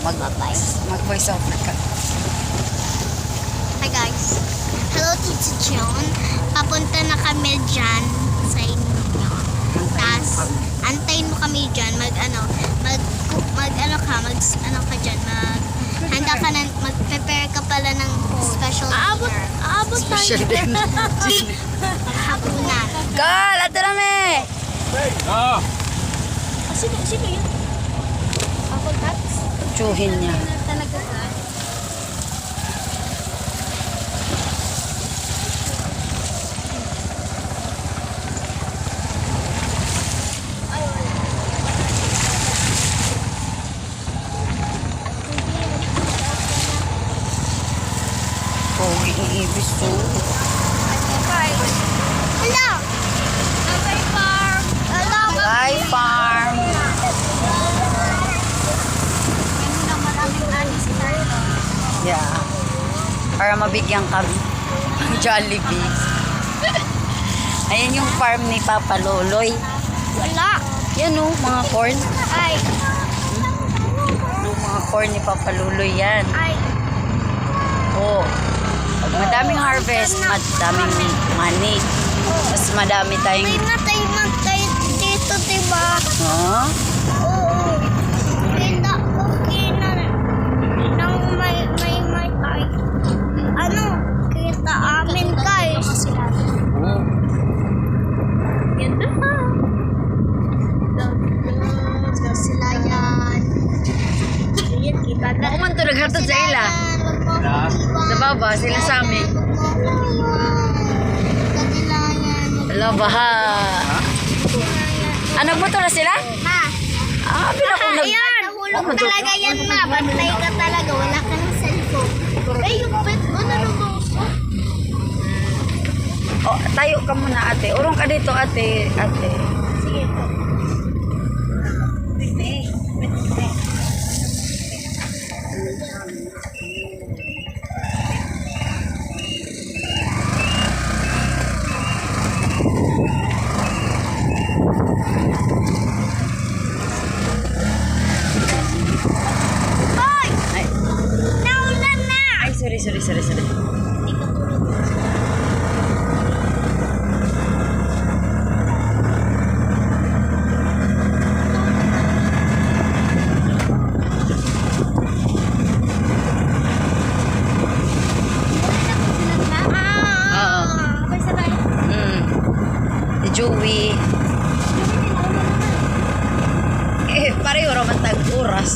Mag-voice over ka. Hi guys. Hello Tito John. Papunta na kami dyan sa inyo. Tapos, antayin mo kami dyan. Handa ka na, mag-prepare ka pala ng special dinner. Aabot Special tayo. din. Hapunan. Gal, ato na me! Sino yun? Ako tats? Tsuhin niya. Talaga ka? Pogi ang ibis to. Hello! Bye farm! Hello! Bye, farm! Maraming ani si Tayo. Yeah. Para mabigyan kami. Ang Jollibee. Ayan yung farm ni Papa Loloy. Wala! Yan o, mga corn. Ay! Yung mga corn ni Papa Loloy yan. Ay! Oo. Pag madaming harvest, madaming money. Mas madami tayong... May matay dito, diba? Huh? Oo. Kita ko nang may tay. Ano? Kita amin guys. Oo. Ganda ha. Sila yan. Ayan, kita na. Ako man to naghatod sa ila. Sa baba, sila sa amin. Wala baha. Ano mo to na sila? Ha? Ah, bila ko nag... Ayan! Nahulog talaga yan, ma. Bantay ka talaga. Wala ka ng cellphone. Eh, yung pet mo, nalubong ko. Oh, tayo ka muna ate. Urong ka dito ate. Ate. Sige po. Hoy! Ay, Naulan na! ay sorry. Hindi ka tulog. Oo. Okay, sabay. Si Joey. Pareho raman tag oras.